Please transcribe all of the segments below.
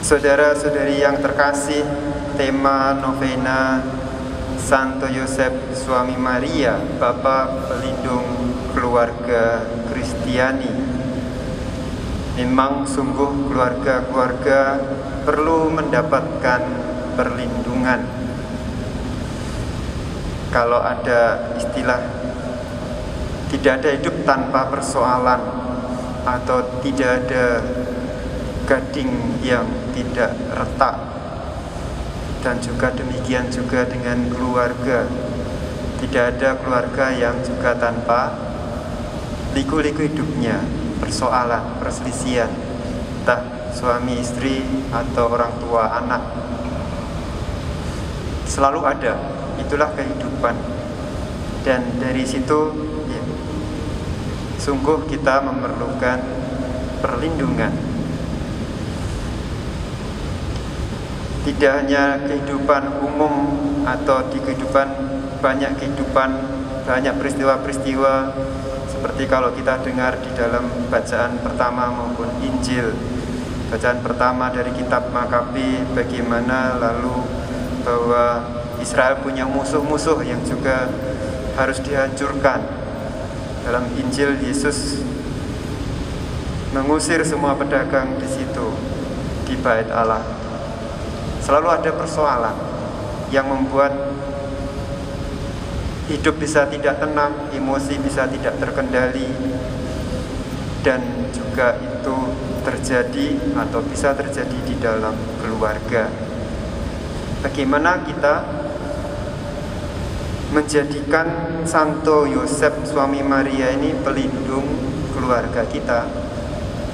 Saudara-saudari yang terkasih, tema novena Santo Yosef Suami Maria, Bapa Pelindung Keluarga Kristiani. Memang sungguh keluarga-keluarga perlu mendapatkan perlindungan. Kalau ada istilah tidak ada hidup tanpa persoalan, atau tidak ada gading yang tidak retak, dan juga demikian juga dengan keluarga. Tidak ada keluarga yang juga tanpa liku-liku hidupnya, persoalan, perselisihan, entah suami istri atau orang tua anak, selalu ada. Itulah kehidupan. Dan dari situ ya, sungguh kita memerlukan perlindungan. Tidak hanya kehidupan umum atau di kehidupan banyak peristiwa-peristiwa seperti kalau kita dengar di dalam bacaan pertama maupun Injil. Bacaan pertama dari kitab Makabi, bagaimana lalu bahwa Israel punya musuh-musuh yang juga harus dihancurkan. Dalam Injil Yesus mengusir semua pedagang di situ, di Bait Allah. Selalu ada persoalan yang membuat hidup bisa tidak tenang, emosi bisa tidak terkendali, dan juga itu terjadi atau bisa terjadi di dalam keluarga. Bagaimana kita menjadikan Santo Yosef Suami Maria ini pelindung keluarga kita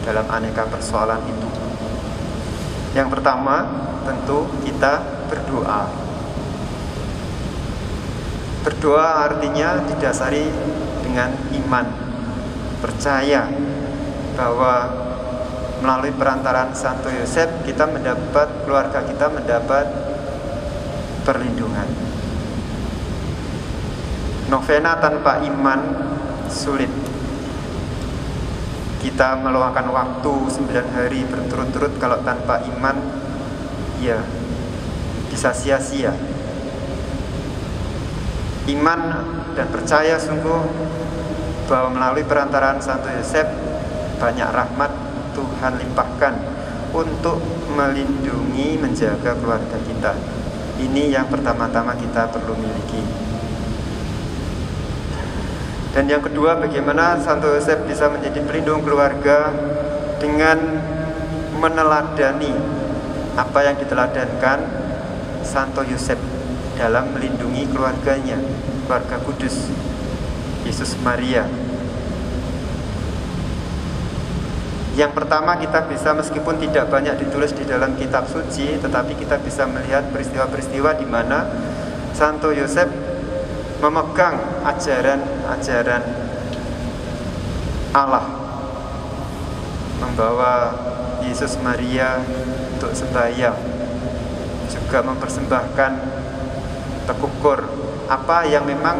dalam aneka persoalan itu? Yang pertama, tentu kita berdoa. Berdoa artinya didasari dengan iman, percaya bahwa melalui perantaraan Santo Yosef keluarga kita mendapat perlindungan. Novena tanpa iman sulit. Kita meluangkan waktu 9 hari berturut-turut, kalau tanpa iman ya bisa sia-sia. Iman dan percaya sungguh bahwa melalui perantaraan Santo Yosef banyak rahmat Tuhan limpahkan untuk melindungi, menjaga keluarga kita. Ini yang pertama-tama kita perlu miliki. Dan yang kedua, bagaimana Santo Yosef bisa menjadi pelindung keluarga dengan meneladani apa yang diteladankan Santo Yosef dalam melindungi keluarganya, keluarga kudus Yesus Maria. Yang pertama, kita bisa, meskipun tidak banyak ditulis di dalam kitab suci, tetapi kita bisa melihat peristiwa-peristiwa di mana Santo Yosef memegang ajaran-ajaran Allah, membawa Yesus Maria untuk sembahyang, juga mempersembahkan tekukur, apa yang memang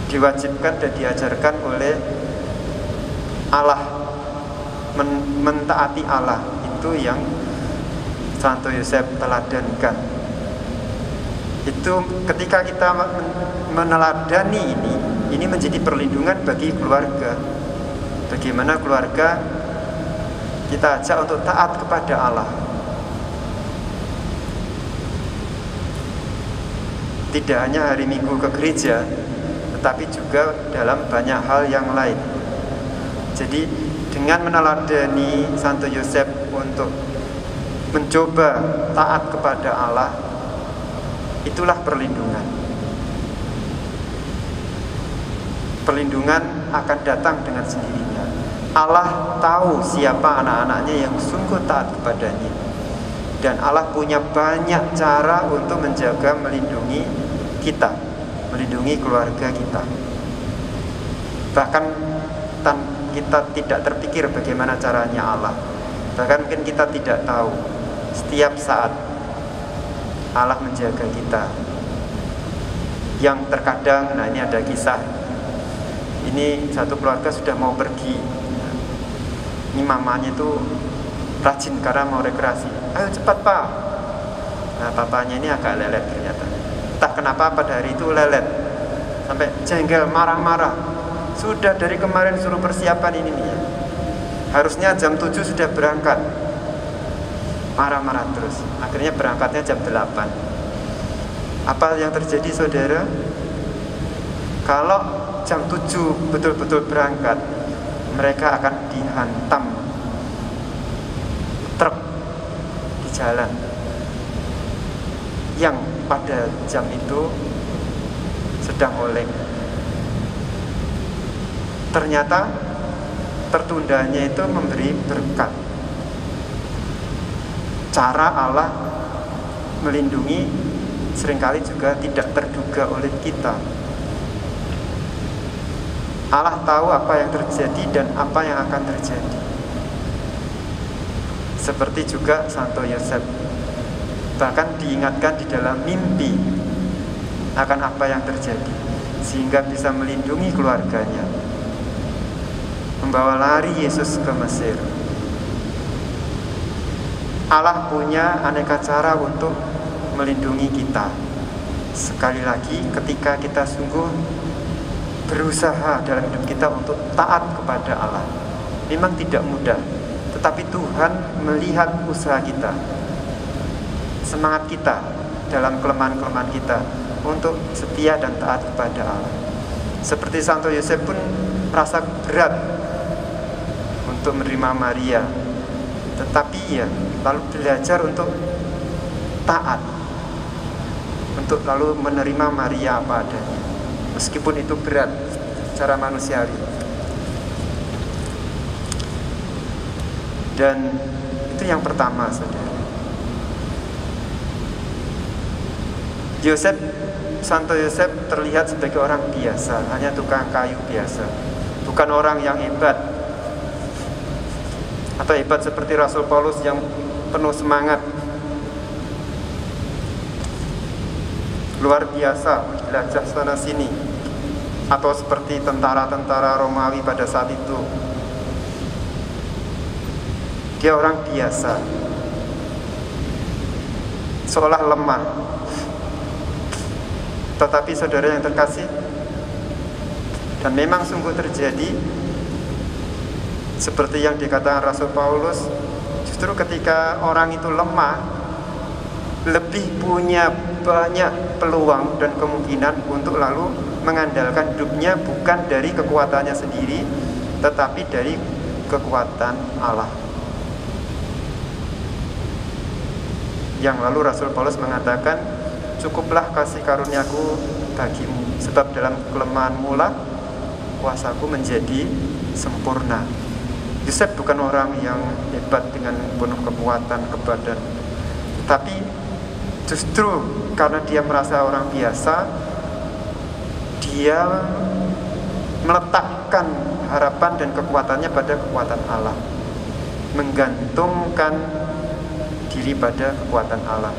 diwajibkan dan diajarkan oleh Allah, mentaati Allah. Itu yang Santo Yosef teladankan. Itu ketika kita meneladani ini menjadi perlindungan bagi keluarga. Bagaimana keluarga kita ajak untuk taat kepada Allah. Tidak hanya hari Minggu ke gereja, tetapi juga dalam banyak hal yang lain. Jadi dengan meneladani Santo Yosef untuk mencoba taat kepada Allah, itulah perlindungan. Perlindungan akan datang dengan sendirinya. Allah tahu siapa anak-anaknya yang sungguh taat kepadanya. Dan Allah punya banyak cara untuk menjaga, melindungi kita, melindungi keluarga kita. Bahkan kita tidak terpikir bagaimana caranya Allah. Bahkan mungkin kita tidak tahu. Setiap saat Allah menjaga kita. Yang terkadang, nah ini ada kisah. Ini satu keluarga sudah mau pergi. Ini mamanya itu rajin karena mau rekreasi. Ayo cepat pak. Nah papanya ini agak lelet ternyata. Entah kenapa pada hari itu lelet, sampai jengkel, marah-marah. Sudah dari kemarin suruh persiapan ini nih ya. Harusnya jam 7 sudah berangkat. Marah-marah terus. Akhirnya berangkatnya jam 8. Apa yang terjadi saudara? Kalau jam 7 betul-betul berangkat, mereka akan dihantam truk di jalan yang pada jam itu sedang oleng. Ternyata tertundanya itu memberi berkat. Cara Allah melindungi seringkali juga tidak terduga oleh kita. Allah tahu apa yang terjadi dan apa yang akan terjadi. Seperti juga Santo Yosef, bahkan diingatkan di dalam mimpi akan apa yang terjadi, sehingga bisa melindungi keluarganya, membawa lari Yesus ke Mesir. Allah punya aneka cara untuk melindungi kita. Sekali lagi, ketika kita sungguh berusaha dalam hidup kita untuk taat kepada Allah, memang tidak mudah, tetapi Tuhan melihat usaha kita, semangat kita dalam kelemahan-kelemahan kita untuk setia dan taat kepada Allah. Seperti Santo Yosef pun merasa berat untuk menerima Maria, tetapi ya lalu belajar untuk taat, untuk lalu menerima Maria apa adanya, meskipun itu berat secara manusiawi. Dan itu yang pertama, saudara. Santo Yosef terlihat sebagai orang biasa, hanya tukang kayu biasa, bukan orang yang hebat, atau hebat seperti Rasul Paulus yang penuh semangat, luar biasa, jelajah sana sini, atau seperti tentara-tentara Romawi pada saat itu. Dia orang biasa, seolah lemah. Tetapi saudara yang terkasih, dan memang sungguh terjadi seperti yang dikatakan Rasul Paulus, justru ketika orang itu lemah, lebih punya banyak peluang dan kemungkinan untuk lalu mengandalkan hidupnya bukan dari kekuatannya sendiri, tetapi dari kekuatan Allah. Yang lalu Rasul Paulus mengatakan, cukuplah kasih karuniaku bagimu, sebab dalam kelemahanmu lah kuasaku menjadi sempurna. Yosef bukan orang yang hebat dengan penuh kekuatan, kebadan, tapi justru karena dia merasa orang biasa, dia meletakkan harapan dan kekuatannya pada kekuatan Allah, menggantungkan diri pada kekuatan Allah.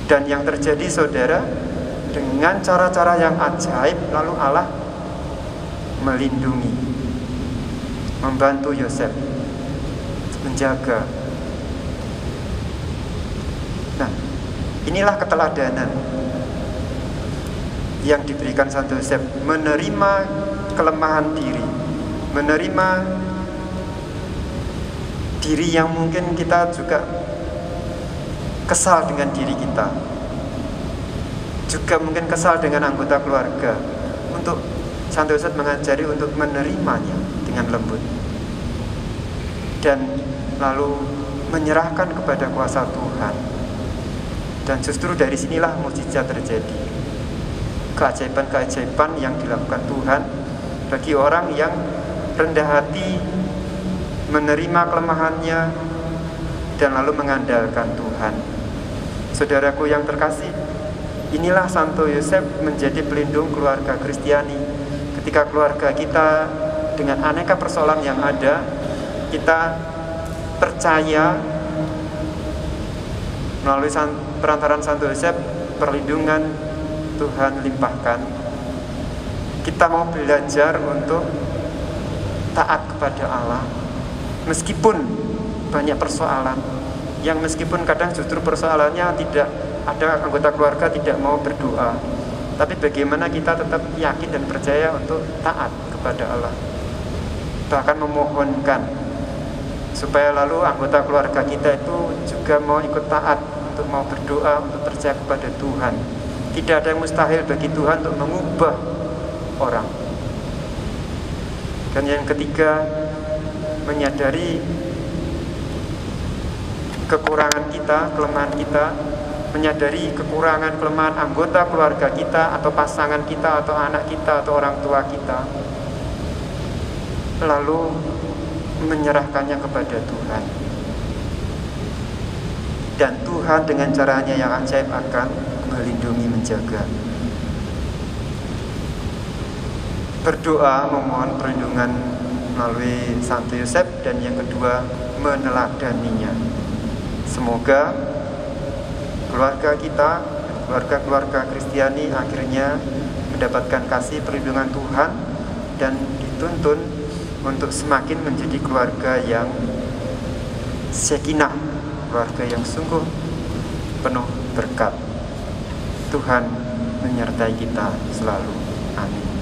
Dan yang terjadi, saudara, dengan cara-cara yang ajaib, lalu Allah melindungi, membantu Yosef, menjaga. Nah, inilah keteladanan yang diberikan Santo Yosef, menerima kelemahan diri, menerima diri yang mungkin kita juga kesal dengan diri kita, juga mungkin kesal dengan anggota keluarga. Untuk Santo Yosef mengajari untuk menerimanya dengan lembut dan lalu menyerahkan kepada kuasa Tuhan. Dan justru dari sinilah mukjizat terjadi, keajaiban-keajaiban yang dilakukan Tuhan bagi orang yang rendah hati, menerima kelemahannya dan lalu mengandalkan Tuhan. Saudaraku yang terkasih, inilah Santo Yosef menjadi pelindung keluarga Kristiani. Ketika keluarga kita dengan aneka persoalan yang ada, kita percaya melalui perantaran Santo Yosef, perlindungan Tuhan limpahkan. Kita mau belajar untuk taat kepada Allah, meskipun banyak persoalan yang meskipun kadang justru persoalannya tidak ada anggota keluarga tidak mau berdoa, tapi bagaimana kita tetap yakin dan percaya untuk taat kepada Allah, bahkan memohonkan supaya lalu anggota keluarga kita itu juga mau ikut taat, untuk mau berdoa, untuk percaya kepada Tuhan. Tidak ada yang mustahil bagi Tuhan untuk mengubah orang. Dan yang ketiga, menyadari kekurangan kita, kelemahan kita, menyadari kekurangan kelemahan anggota keluarga kita atau pasangan kita atau anak kita atau orang tua kita, lalu menyerahkannya kepada Tuhan. Dan Tuhan dengan caranya yang ajaib akan melindungi, menjaga. Berdoa memohon perlindungan melalui Santo Yosef, dan yang kedua meneladaninya. Semoga keluarga kita, keluarga-keluarga Kristiani akhirnya mendapatkan kasih perlindungan Tuhan dan dituntun untuk semakin menjadi keluarga yang sakinah, keluarga yang sungguh penuh berkat. Tuhan menyertai kita selalu. Amin.